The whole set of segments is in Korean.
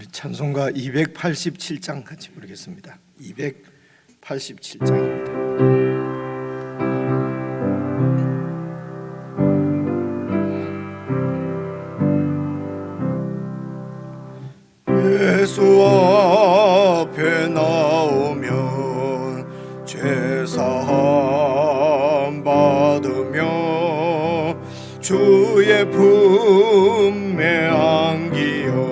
우리 찬송가 287장 같이 부르겠습니다. 287장입니다. 예수 앞에 나오면 죄사함 받으며 주의 품에 안기어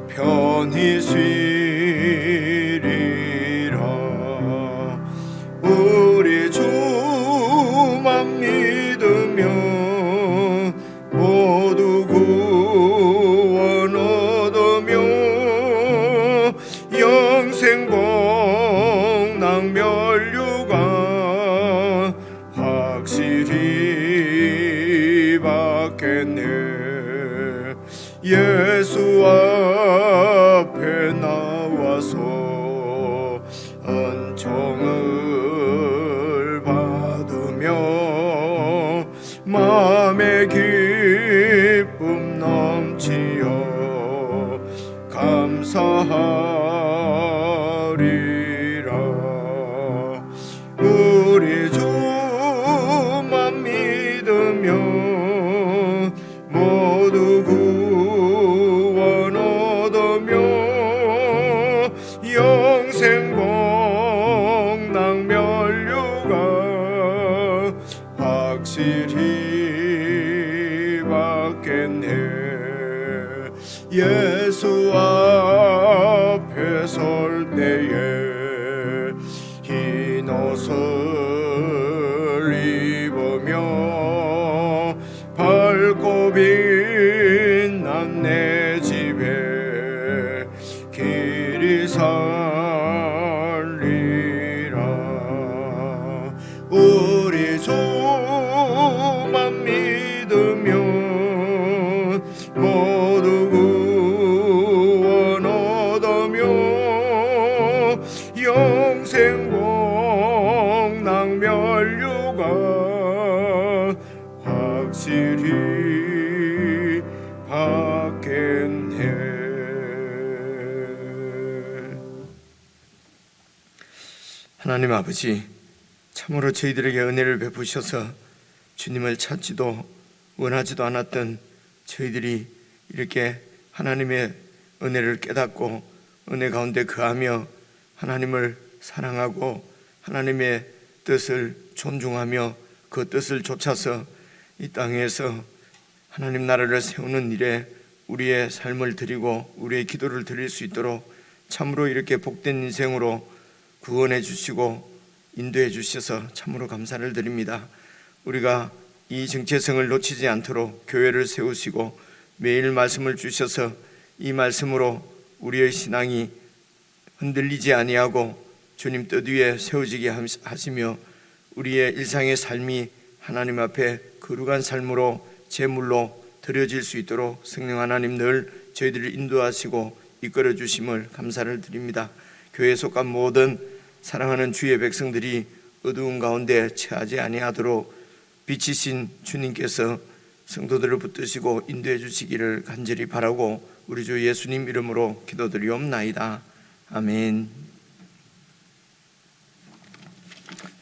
편히 쉬리라. 우리 주만 믿으면 모두 구원 얻으며 영생 복락 면류관 확실히 받겠네. 예수 앞에 나와서 은총을 받으며 마음의 기쁨 넘치어 감사하리라. 우리 주만 믿으면 모두 구원 얻으며 영생 복락 면류관 확실히 받겠네. 예수 앞에 설 때에 흰 옷을 입으며 밝고 빛난 내 집에 길이 살리라. 우리 주만 믿으면 모두 구원 얻으며 영생 복락 면류관 확실히 받겠네. 하나님 아버지, 참으로 저희들에게 은혜를 베푸셔서 주님을 찾지도 원하지도 않았던 저희들이 이렇게 하나님의 은혜를 깨닫고 은혜 가운데 거하며 하나님을 사랑하고 하나님의 뜻을 존중하며 그 뜻을 좇아서 이 땅에서 하나님 나라를 세우는 일에 우리의 삶을 드리고 우리의 기도를 드릴 수 있도록 참으로 이렇게 복된 인생으로 구원해 주시고 인도해 주셔서 참으로 감사를 드립니다. 우리가 이 정체성을 놓치지 않도록 교회를 세우시고 매일 말씀을 주셔서 이 말씀으로 우리의 신앙이 흔들리지 아니하고 주님 뜻 위에 세워지게 하시며 우리의 일상의 삶이 하나님 앞에 거룩한 삶으로 제물로 드려질 수 있도록 성령 하나님 늘 저희들을 인도하시고 이끌어 주심을 감사를 드립니다. 교회에 속한 모든 사랑하는 주의 백성들이 어두운 가운데 처하지 아니하도록 빛이신 주님께서 성도들을 붙드시고 인도해 주시기를 간절히 바라고 우리 주 예수님 이름으로 기도드리옵나이다. 아멘.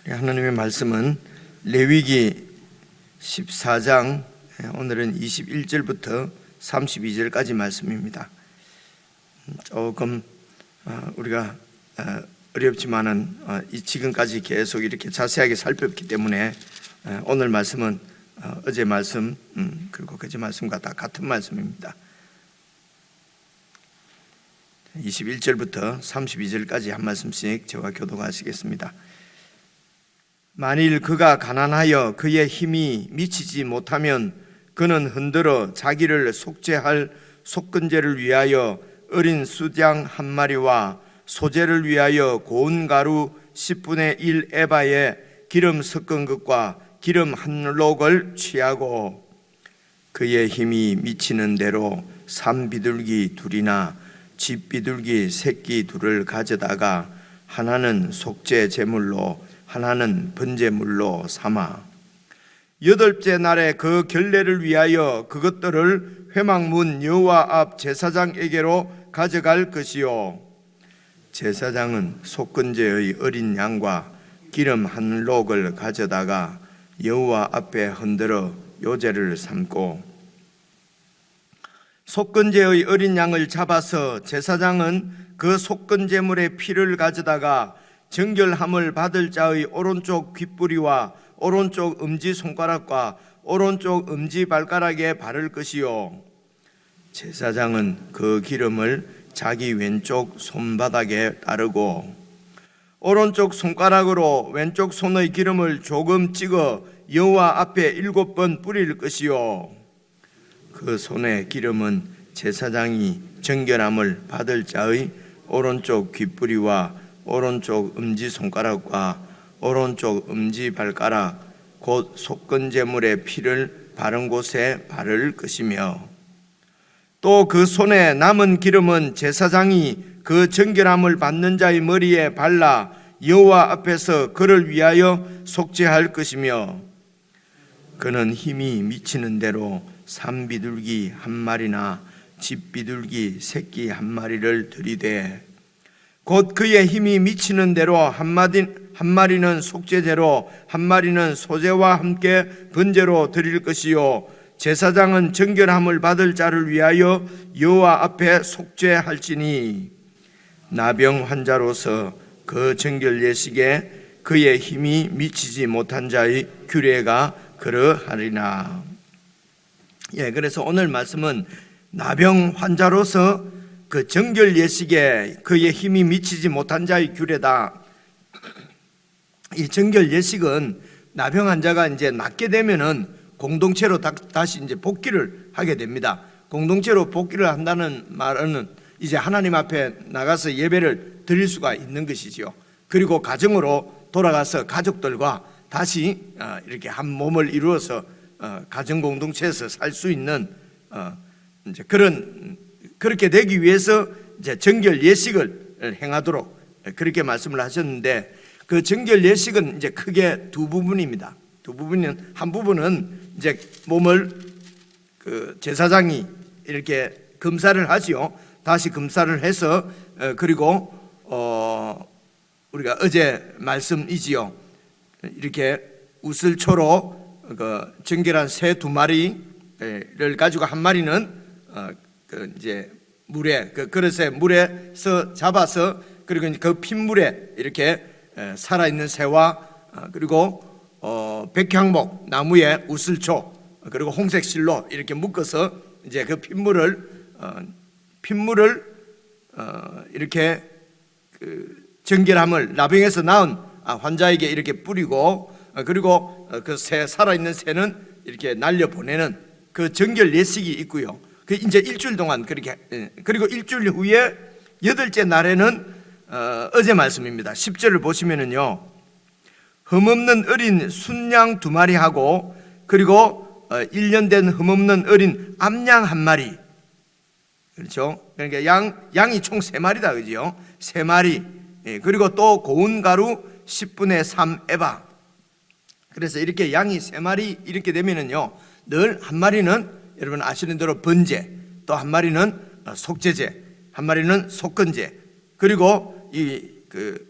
하나님의 말씀은 레위기 14장 오늘은 21절부터 32절까지 말씀입니다. 조금 우리가 어렵지만은 지금까지 계속 이렇게 자세하게 살펴봤기 때문에 오늘 말씀은 어제 말씀 그리고 그제 말씀과 다 같은 말씀입니다. 21절부터 32절까지 한 말씀씩 저와 교독하시겠습니다. 만일 그가 가난하여 그의 힘이 미치지 못하면 그는 흔들어 자기를 속죄할 속건제를 위하여 어린 수장 한 마리와 소제를 위하여 고운 가루 10분의 1 에바에 기름 섞은 것과 기름 한 록을 취하고 그의 힘이 미치는 대로 산비둘기 둘이나 쥐비둘기 새끼 둘을 가져다가 하나는 속죄 제물로 하나는 번제물로 삼아 8째 날에 그 결례를 위하여 그것들을 회막문 여호와 앞 제사장에게로 가져갈 것이요 제사장은 속건제의 어린 양과 기름 한 록을 가져다가 여호와 앞에 흔들어 요제를 삼고 속건제의 어린 양을 잡아서 제사장은 그 속건제물의 피를 가져다가 정결함을 받을 자의 오른쪽 귓뿌리와 오른쪽 엄지손가락과 오른쪽 엄지발가락에 바를 것이요 제사장은 그 기름을 자기 왼쪽 손바닥에 따르고 오른쪽 손가락으로 왼쪽 손의 기름을 조금 찍어 여호와 앞에 7번 뿌릴 것이요 그 손의 기름은 제사장이 정결함을 받을 자의 오른쪽 귓뿌리와 오른쪽 엄지손가락과 오른쪽 엄지발가락 곧 속건제물의 피를 바른 곳에 바를 것이며 또 그 손에 남은 기름은 제사장이 그 정결함을 받는 자의 머리에 발라 여호와 앞에서 그를 위하여 속죄할 것이며 그는 힘이 미치는 대로 산비둘기 한 마리나 집비둘기 새끼 한 마리를 들이되 곧 그의 힘이 미치는 대로 한 마리는 속죄제로 한 마리는 소제와 함께 번제로 드릴 것이요 제사장은 정결함을 받을 자를 위하여 여호와 앞에 속죄할지니 나병 환자로서 그 정결 예식에 그의 힘이 미치지 못한 자의 규례가 그러하리나. 그래서 오늘 말씀은 나병 환자로서 그 정결 예식에 그의 힘이 미치지 못한 자의 규례다. 이 정결 예식은 나병 환자가 이제 낫게 되면은 공동체로 다시 이제 복귀를 하게 됩니다. 공동체로 복귀를 한다는 말은 이제 하나님 앞에 나가서 예배를 드릴 수가 있는 것이지요. 그리고 가정으로 돌아가서 가족들과 다시 이렇게 한 몸을 이루어서 가정 공동체에서 살 수 있는 이제 그렇게 되기 위해서 이제 정결 예식을 행하도록 그렇게 말씀을 하셨는데 그 정결 예식은 이제 크게 두 부분입니다. 두 부분은 한 부분은 이제 몸을 그 제사장이 이렇게 검사를 하지요. 다시 검사를 해서 그리고 우리가 어제 말씀이지요. 이렇게 우슬초로 그 정결한 새 2마리를 가지고 한 마리는 그 이제 물에 그 그릇에 물에서 잡아서 그리고 그 핏물에 이렇게 살아있는 새와 그리고 백향목 나무에 우슬초 그리고 홍색 실로 이렇게 묶어서 이제 그 핏물을 이렇게 그 정결함을 나병에서 나은 환자에게 이렇게 뿌리고 그리고 그 새 살아있는 새는 이렇게 날려 보내는 그 정결 예식이 있고요. 그 이제 일주일 동안 그렇게 그리고 일주일 후에 8째 날에는 어제 말씀입니다. 10절을 보시면은요. 흠없는 어린 순양 2마리하고 그리고 1년 된 흠없는 어린 암양 1마리. 그렇죠? 그러니까 양이 총 3마리다. 그죠? 3마리. 그리고 또 고운 가루 10분의 3 에바. 그래서 이렇게 양이 3마리 이렇게 되면은요. 늘 한 마리는 여러분 아시는 대로 번제, 또 한 마리는 속죄제, 한 마리는 속건제. 그리고 이 그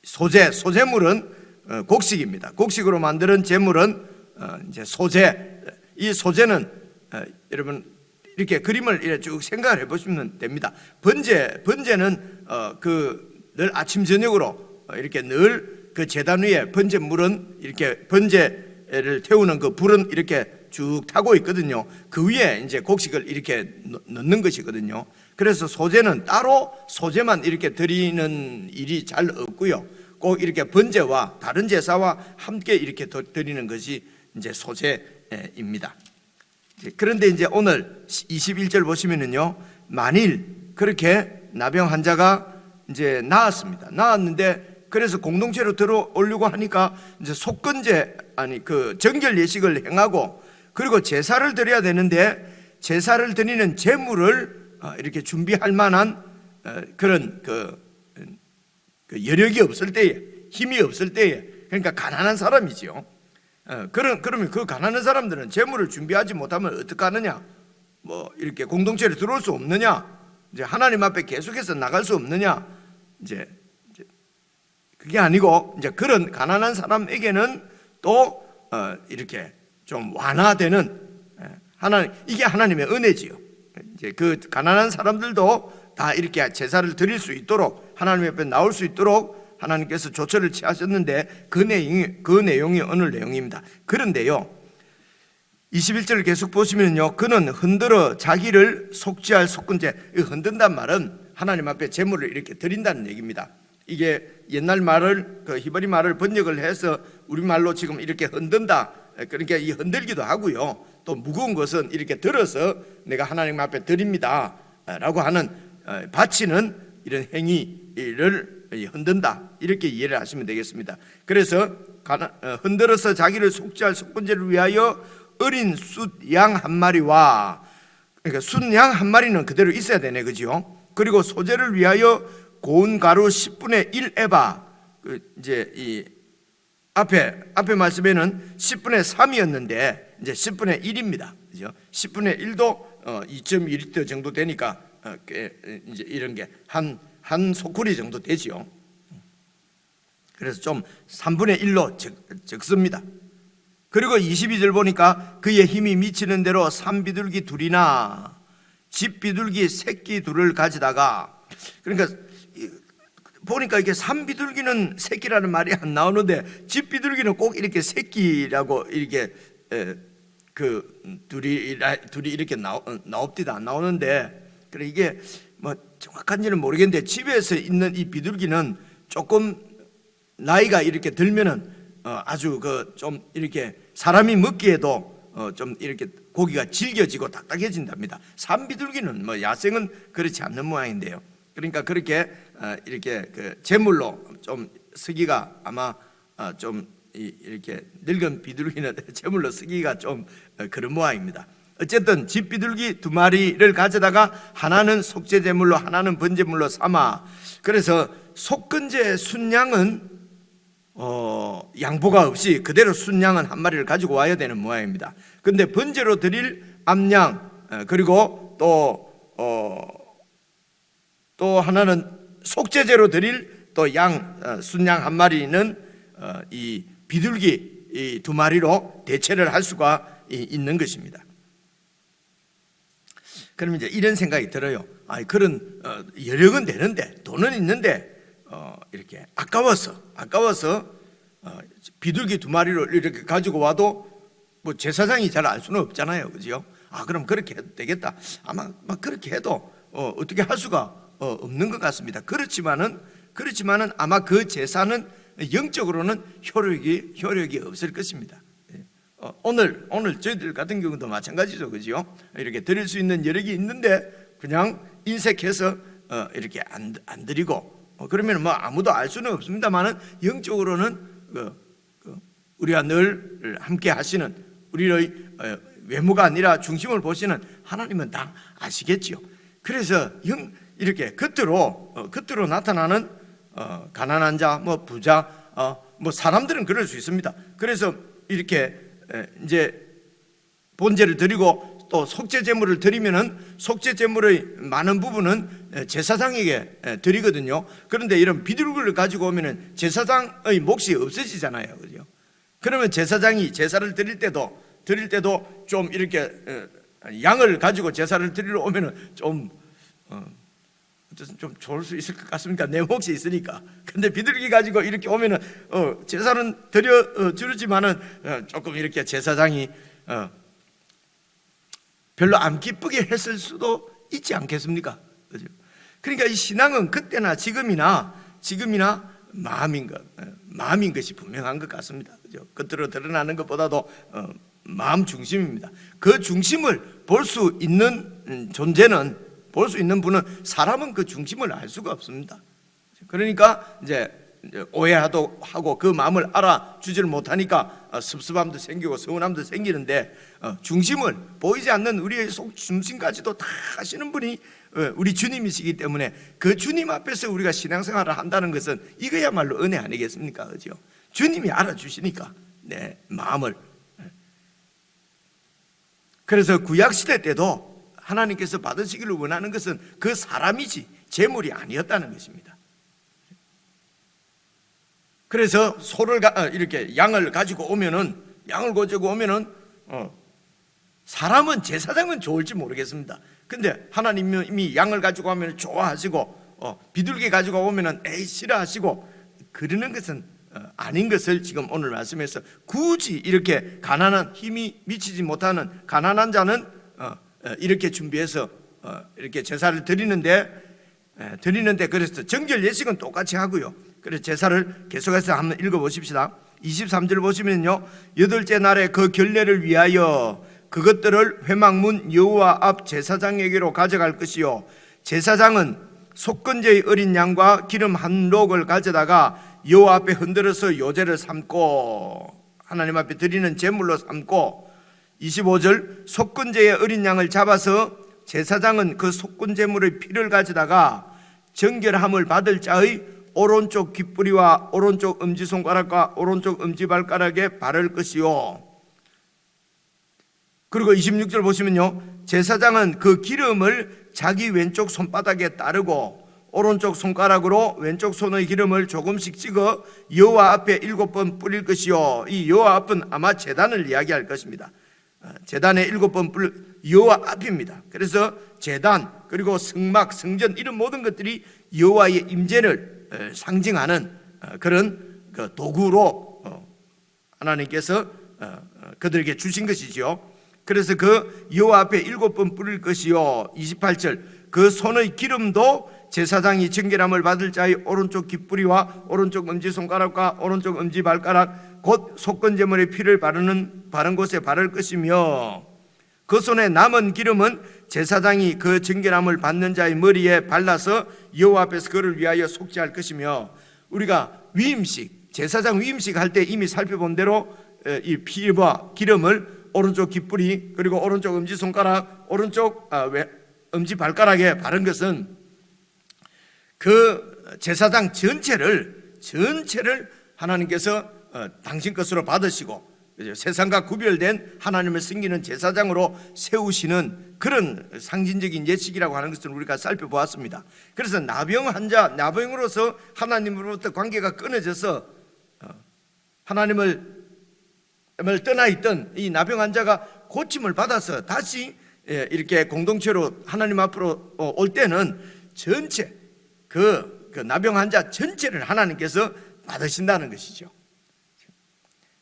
소제물은 곡식입니다. 곡식으로 만드는 제물은 이제 소제. 이 소제는 여러분 이렇게 그림을 이렇게 쭉 생각을 해보시면 됩니다. 번제는 그 늘 아침 저녁으로 이렇게 늘 그 제단 위에 번제물은 이렇게 번제를 태우는 그 불은 이렇게 쭉 타고 있거든요. 그 위에 이제 곡식을 이렇게 넣는 것이거든요. 그래서 소제는 따로 소제만 이렇게 드리는 일이 잘 없고요. 꼭 이렇게 번제와 다른 제사와 함께 이렇게 드리는 것이 이제 소제입니다. 그런데 이제 오늘 21절 보시면은요, 만일 그렇게 나병 환자가 이제 나았는데 그래서 공동체로 들어오려고 하니까 이제 속건제 그 정결 예식을 행하고 그리고 제사를 드려야 되는데 제사를 드리는 제물을 이렇게 준비할 만한 그런 그 여력이 없을 때에 힘이 없을 때에 그러니까 가난한 사람이지요. 그러면 그 가난한 사람들은 제물을 준비하지 못하면 어떡하느냐? 뭐 이렇게 공동체로 들어올 수 없느냐? 이제 하나님 앞에 계속해서 나갈 수 없느냐? 이제 그게 아니고 이제 그런 가난한 사람에게는 또 이렇게 좀 완화되는 하나님, 이게 하나님의 은혜지요. 이제 그 가난한 사람들도 다 이렇게 제사를 드릴 수 있도록 하나님 앞에 나올 수 있도록 하나님께서 조처를 취하셨는데 그 내용이 오늘 내용입니다. 그런데요, 21절을 계속 보시면요, 그는 흔들어 자기를 속죄할 속건제. 흔든단 말은 하나님 앞에 제물을 이렇게 드린다는 얘기입니다. 이게 옛날 말을 그 히브리 말을 번역을 해서 우리말로 지금 이렇게 흔든다, 그러니까 이 흔들기도 하고요, 또 무거운 것은 이렇게 들어서 내가 하나님 앞에 드립니다 라고 하는 바치는 이런 행위를 흔든다, 이렇게 이해를 하시면 되겠습니다. 그래서 흔들어서 자기를 속죄할 속건제를 위하여 어린 숫 양 한 마리와, 그러니까 숫 양 한 마리는 그대로 있어야 되네, 그죠? 그리고 소제를 위하여 고운 가루 10분의 1 에바, 이제 이 앞에 말씀에는 10분의 3이었는데 이제 10분의 1입니다. 그죠? 10분의 1도 2.2리터 정도 되니까 이제 이런 게 한 소쿠리 정도 되지요. 그래서 좀 3분의 1로 적습니다. 그리고 22절 보니까 그의 힘이 미치는 대로 산비둘기 둘이나 집비둘기 새끼 둘을 가지다가, 그러니까 보니까 이게 산비둘기는 새끼라는 말이 안 나오는데 집비둘기는 꼭 이렇게 새끼라고 이렇게 그 둘이 이렇게 나옵디다 안 나오는데, 그래 이게 뭐 정확한지는 모르겠는데 집에서 있는 이 비둘기는 조금 나이가 이렇게 들면은 아주 그 좀 이렇게 사람이 먹기에도 좀 이렇게 고기가 질겨지고 딱딱해진답니다. 산비둘기는 뭐 야생은 그렇지 않는 모양인데요. 그러니까 그렇게 이렇게 그 제물로 좀 쓰기가 아마 좀 이렇게 늙은 비둘기는 제물로 쓰기가 좀 그런 모양입니다. 어쨌든 집 비둘기 2마리를 가져다가 하나는 속죄 제물로 하나는 번제물로 삼아, 그래서 속건제 순양은 양보가 없이 그대로 순양은 한 마리를 가지고 와야 되는 모양입니다. 그런데 번제로 드릴 암양, 그리고 또 하나는 속죄제로 드릴 또 순양 한 마리는 이 비둘기 이 2마리로 대체를 할 수가 있는 것입니다. 그럼 이제 이런 생각이 들어요. 그런 여력은 되는데, 돈은 있는데 이렇게 아까워서 비둘기 2마리를 이렇게 가지고 와도 뭐 제사장이 잘 알 수는 없잖아요, 그죠? 그럼 그렇게 해도 되겠다. 아마 막 그렇게 해도 어떻게 할 수가 없는 것 같습니다. 그렇지만은 아마 그 제사는 영적으로는 효력이 없을 것입니다. 오늘 저희들 같은 경우도 마찬가지죠, 그죠? 이렇게 드릴 수 있는 여력이 있는데 그냥 인색해서 이렇게 안 드리고 그러면 뭐 아무도 알 수는 없습니다만은 영적으로는 우리와 늘 함께 하시는, 우리의 외모가 아니라 중심을 보시는 하나님은 다 아시겠지요. 그래서 이렇게 겉으로 나타나는 가난한 자, 뭐 부자, 뭐 사람들은 그럴 수 있습니다. 그래서 이렇게 이제 본제를 드리고 또 속죄 제물을 드리면은 속죄 제물의 많은 부분은 제사장에게 드리거든요. 그런데 이런 비둘기를 가지고 오면은 제사장의 몫이 없어지잖아요, 그죠? 그러면 제사장이 제사를 드릴 때도 좀 이렇게 양을 가지고 제사를 드리러 오면은 좀 좋을 수 있을 것 같습니까? 내 몫이 있으니까. 근데 비둘기 가지고 이렇게 오면은 제사는 주지만은 조금 이렇게 제사장이 별로 안 기쁘게 했을 수도 있지 않겠습니까? 그죠? 그러니까 이 신앙은 그때나 지금이나 마음인 것이 분명한 것 같습니다. 그죠? 겉으로 드러나는 것보다도 마음 중심입니다. 그 중심을 볼 수 있는 볼 수 있는 분은, 사람은 그 중심을 알 수가 없습니다. 그러니까 이제 오해하고 하고 그 마음을 알아주지를 못하니까 섭섭함도 생기고 서운함도 생기는데, 중심을 보이지 않는 우리의 속 중심까지도 다 아시는 분이 우리 주님이시기 때문에 그 주님 앞에서 우리가 신앙생활을 한다는 것은 이거야말로 은혜 아니겠습니까? 그죠? 주님이 알아주시니까 내 마음을. 그래서 구약시대 때도 하나님께서 받으시기를 원하는 것은 그 사람이지 재물이 아니었다는 것입니다. 그래서 소를 이렇게 양을 가지고 오면은 사람은 제사장은 좋을지 모르겠습니다. 근데 하나님이 양을 가지고 오면 좋아하시고 비둘기 가지고 오면은 에이 싫어하시고 그러는 것은 아닌 것을 지금 오늘 말씀에서 굳이 이렇게 가난한 힘이 미치지 못하는 가난한 자는 이렇게 준비해서 이렇게 제사를 드리는데 그래서 정결 예식은 똑같이 하고요. 그래서 제사를 계속해서 한번 읽어보십시다. 23절 보시면요, 여덟째 날에 그 결례를 위하여 그것들을 회막문 여호와 앞 제사장에게로 가져갈 것이요, 제사장은 속건제의 어린 양과 기름 한 록을 가져다가 여호와 앞에 흔들어서 요제를 삼고 하나님 앞에 드리는 제물로 삼고, 25절 속건제의 어린 양을 잡아서 제사장은 그 속건제물의 피를 가져다가 정결함을 받을 자의 오른쪽 귓뿌리와 오른쪽 엄지손가락과 오른쪽 엄지발가락에 바를 것이요. 그리고 26절 보시면요, 제사장은 그 기름을 자기 왼쪽 손바닥에 따르고 오른쪽 손가락으로 왼쪽 손의 기름을 조금씩 찍어 여호와 앞에 7번 뿌릴 것이요. 이 여호와 앞은 아마 제단을 이야기할 것입니다. 제단에 7번 뿌릴 여호와 앞입니다. 그래서 제단 그리고 성막, 성전 이런 모든 것들이 여호와의 임재를 상징하는 그런 도구로 하나님께서 그들에게 주신 것이지요. 그래서 그 여호와 앞에 7번 뿌릴 것이요. 28절 그 손의 기름도 제사장이 정결함을 받을 자의 오른쪽 귓뿌리와 오른쪽 엄지손가락과 오른쪽 엄지발가락 곧 속건제물의 피를 바른 곳에 바를 것이며, 그 손에 남은 기름은 제사장이 그 정결함을 받는 자의 머리에 발라서 여호와 앞에서 그를 위하여 속죄할 것이며, 우리가 위임식, 제사장 위임식 할 때 이미 살펴본 대로 이 피와 기름을 오른쪽 귓뿌리 그리고 오른쪽 엄지손가락 오른쪽 엄지발가락에 바른 것은 그 제사장 전체를 하나님께서 당신 것으로 받으시고 세상과 구별된 하나님을 섬기는 제사장으로 세우시는 그런 상징적인 예식이라고 하는 것을 우리가 살펴보았습니다. 그래서 나병으로서 하나님으로부터 관계가 끊어져서 하나님을 떠나 있던 이 나병 환자가 고침을 받아서 다시 이렇게 공동체로 하나님 앞으로 올 때는 전체 그 나병 환자 전체를 하나님께서 받으신다는 것이죠.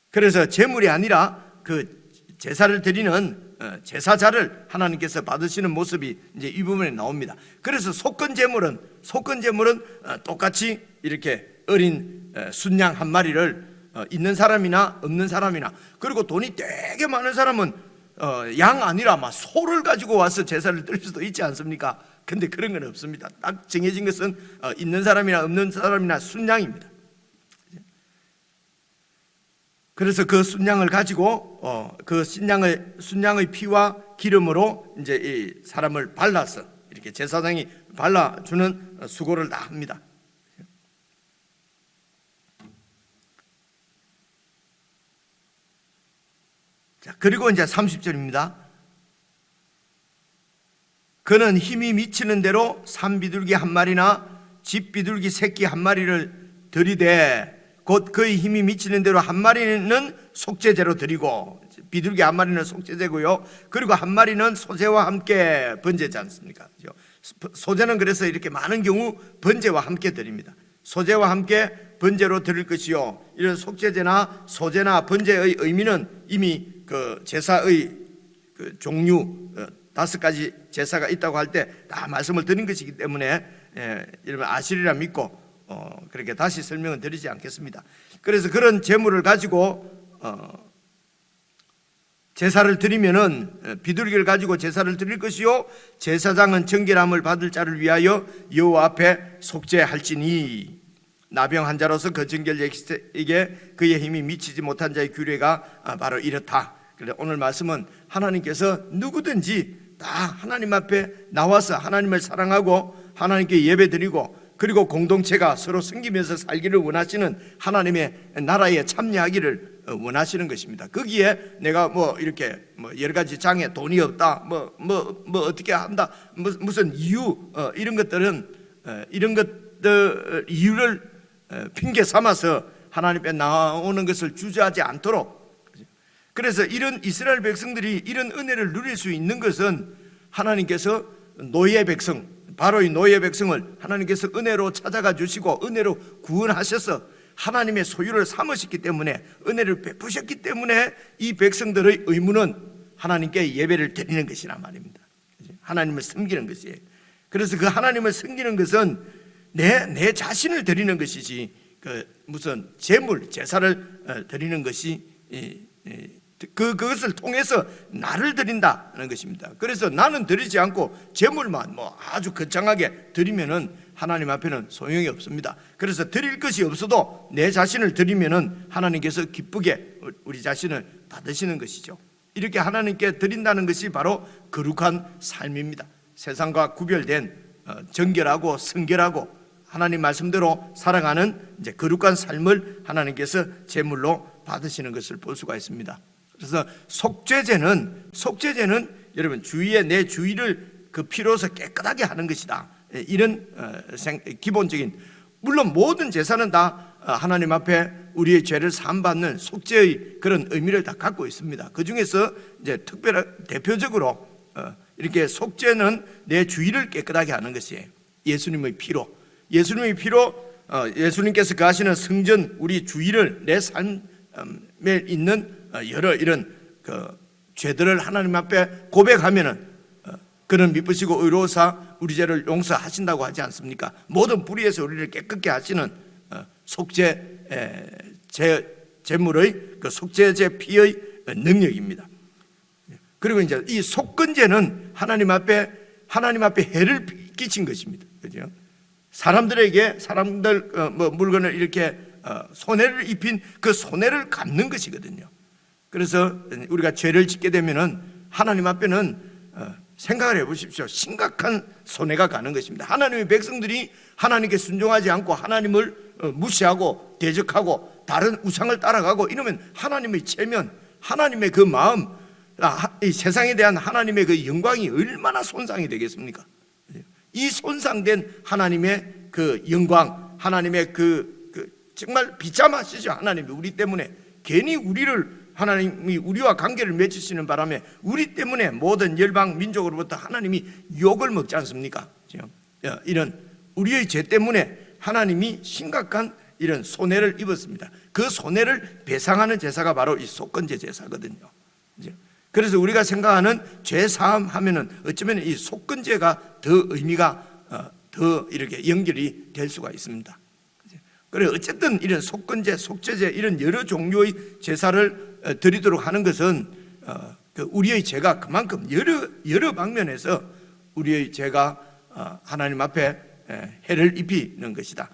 그래서 제물이 아니라 그 제사를 드리는 제사자를 하나님께서 받으시는 모습이 이제 이 부분에 나옵니다. 그래서 속건제물은 똑같이 이렇게 어린 순양 한 마리를 있는 사람이나 없는 사람이나, 그리고 돈이 되게 많은 사람은 양 아니라 막 소를 가지고 와서 제사를 드릴 수도 있지 않습니까? 근데 그런 건 없습니다. 딱 정해진 것은 있는 사람이나 없는 사람이나 순양입니다. 그래서 그 순양을 가지고 그 순양의 피와 기름으로 이제 이 사람을 발라서 이렇게 제사장이 발라주는 수고를 다 합니다. 자, 그리고 이제 30절입니다. 그는 힘이 미치는 대로 산비둘기 한 마리나 집비둘기 새끼 한 마리를 드리되, 곧 그의 힘이 미치는 대로 한 마리는 속죄제로 드리고, 비둘기 한 마리는 속죄제고요, 그리고 한 마리는 소제와 함께 번제지 않습니까? 소제는 그래서 이렇게 많은 경우 번제와 함께 드립니다. 소제와 함께 번제로 드릴 것이요, 이런 속죄제나 소제나 번제의 의미는 이미 그 제사의 그 종류 5가지 제사가 있다고 할 때 다 말씀을 드린 것이기 때문에 여러분 아시리라 믿고 그렇게 다시 설명을 드리지 않겠습니다. 그래서 그런 제물을 가지고 제사를 드리면은 비둘기를 가지고 제사를 드릴 것이요, 제사장은 정결함을 받을 자를 위하여 여호와 앞에 속죄할지니, 나병 환자로서 그 정결제에게 그의 힘이 미치지 못한 자의 규례가 바로 이렇다. 그래서 오늘 말씀은 하나님께서 누구든지 다 하나님 앞에 나와서 하나님을 사랑하고 하나님께 예배드리고 그리고 공동체가 서로 섬기면서 살기를 원하시는 하나님의 나라에 참여하기를 원하시는 것입니다. 거기에 내가 뭐 이렇게 뭐 여러 가지 장애, 돈이 없다, 뭐 어떻게 한다, 무슨 이유, 이런 것들은 이런 것들 이유를 핑계 삼아서 하나님 앞에 나오는 것을 주저하지 않도록. 그래서 이런 이스라엘 백성들이 이런 은혜를 누릴 수 있는 것은 하나님께서 노예 백성, 바로 이 노예 백성을 하나님께서 은혜로 찾아가 주시고 은혜로 구원하셔서 하나님의 소유를 삼으셨기 때문에, 은혜를 베푸셨기 때문에 이 백성들의 의무는 하나님께 예배를 드리는 것이란 말입니다. 하나님을 섬기는 것이에요. 그래서 그 하나님을 섬기는 것은 내 자신을 드리는 것이지 무슨 제물, 제사를 드리는 것이 그것을 통해서 나를 드린다는 것입니다. 그래서 나는 드리지 않고 제물만 뭐 아주 거창하게 드리면은 하나님 앞에는 소용이 없습니다. 그래서 드릴 것이 없어도 내 자신을 드리면은 하나님께서 기쁘게 우리 자신을 받으시는 것이죠. 이렇게 하나님께 드린다는 것이 바로 거룩한 삶입니다. 세상과 구별된 정결하고 성결하고 하나님 말씀대로 살아가는 이제 거룩한 삶을 하나님께서 제물로 받으시는 것을 볼 수가 있습니다. 그래서 속죄제는 여러분 내 주위를 그 피로서 깨끗하게 하는 것이다. 이런 기본적인, 물론 모든 제사는 다 하나님 앞에 우리의 죄를 사함받는 속죄의 그런 의미를 다 갖고 있습니다. 그 중에서 이제 대표적으로 이렇게 속죄는 내 주위를 깨끗하게 하는 것이에요. 예수님의 피로 예수님께서 가시는 성전, 우리 주위를, 내 삶에 있는 여러 이런 죄들을 하나님 앞에 고백하면은 그는 미쁘시고 의로우사 우리 죄를 용서하신다고 하지 않습니까? 모든 불의에서 우리를 깨끗게 하시는 속죄 제물의 그 속죄제 피의 능력입니다. 그리고 이제 이 속건제는 하나님 앞에 해를 끼친 것입니다. 그죠? 사람들 물건을 이렇게 손해를 입힌 그 손해를 갚는 것이거든요. 그래서 우리가 죄를 짓게 되면은 하나님 앞에는 생각을 해보십시오. 심각한 손해가 가는 것입니다. 하나님의 백성들이 하나님께 순종하지 않고 하나님을 무시하고 대적하고 다른 우상을 따라가고 이러면 하나님의 체면, 하나님의 그 마음, 이 세상에 대한 하나님의 그 영광이 얼마나 손상이 되겠습니까? 이 손상된 하나님의 그 영광, 하나님의 정말 비참하시죠. 하나님이 우리 때문에 괜히 하나님이 우리와 관계를 맺으시는 바람에 우리 때문에 모든 열방 민족으로부터 하나님이 욕을 먹지 않습니까? 이런 우리의 죄 때문에 하나님이 심각한 이런 손해를 입었습니다. 그 손해를 배상하는 제사가 바로 이 속건제 제사거든요. 그래서 우리가 생각하는 죄 사함 하면은 어쩌면 이 속건제가 더 의미가 더 이렇게 연결이 될 수가 있습니다. 그래 어쨌든 이런 속건제, 속죄제 이런 여러 종류의 제사를 드리도록 하는 것은 우리의 죄가 그만큼 여러 방면에서 우리의 죄가 하나님 앞에 해를 입히는 것이다.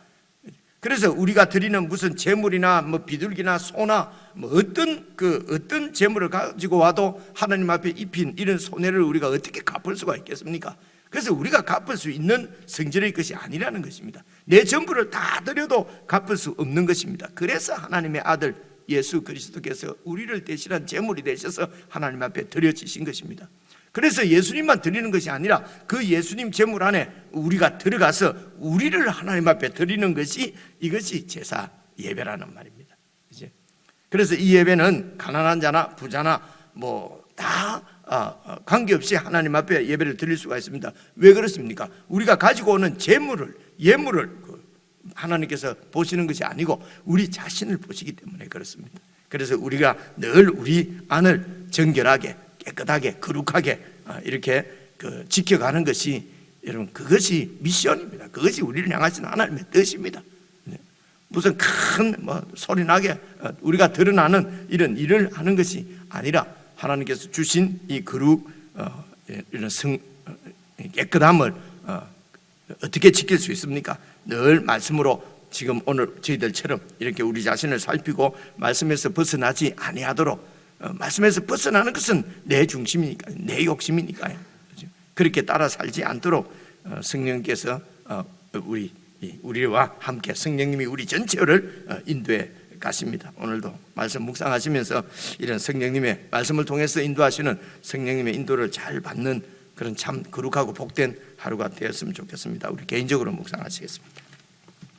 그래서 우리가 드리는 무슨 제물이나 뭐 비둘기나 소나 뭐 어떤 제물을 가지고 와도 하나님 앞에 입힌 이런 손해를 우리가 어떻게 갚을 수가 있겠습니까? 그래서 우리가 갚을 수 있는 성질의 것이 아니라는 것입니다. 내 전부를 다 드려도 갚을 수 없는 것입니다. 그래서 하나님의 아들 예수 그리스도께서 우리를 대신한 제물이 되셔서 하나님 앞에 드려지신 것입니다. 그래서 예수님만 드리는 것이 아니라 그 예수님 제물 안에 우리가 들어가서 우리를 하나님 앞에 드리는 것이 이것이 제사 예배라는 말입니다. 그래서 이 예배는 가난한 자나 부자나 뭐 다 관계없이 하나님 앞에 예배를 드릴 수가 있습니다. 왜 그렇습니까? 우리가 가지고 오는 예물을 하나님께서 보시는 것이 아니고 우리 자신을 보시기 때문에 그렇습니다. 그래서 우리가 늘 우리 안을 정결하게 깨끗하게 거룩하게 이렇게 지켜가는 것이 여러분 그것이 미션입니다. 그것이 우리를 향하신 하나님의 뜻입니다. 무슨 큰 소리 나게 우리가 드러나는 이런 일을 하는 것이 아니라 하나님께서 주신 이 거룩 이런 깨끗함을 어떻게 지킬 수 있습니까? 늘 말씀으로 지금 오늘 저희들처럼 이렇게 우리 자신을 살피고 말씀에서 벗어나지 아니하도록 말씀에서 벗어나는 것은 내 중심이니까요. 내 욕심이니까요. 그렇게 따라 살지 않도록 성령께서 우리와 함께 성령님이 우리 전체를 인도해 같습니다. 오늘도 말씀 묵상하시면서 이런 성령님의 말씀을 통해서 인도하시는 성령님의 인도를 잘 받는 그런 참 거룩하고 복된 하루가 되었으면 좋겠습니다. 우리 개인적으로 묵상하시겠습니다.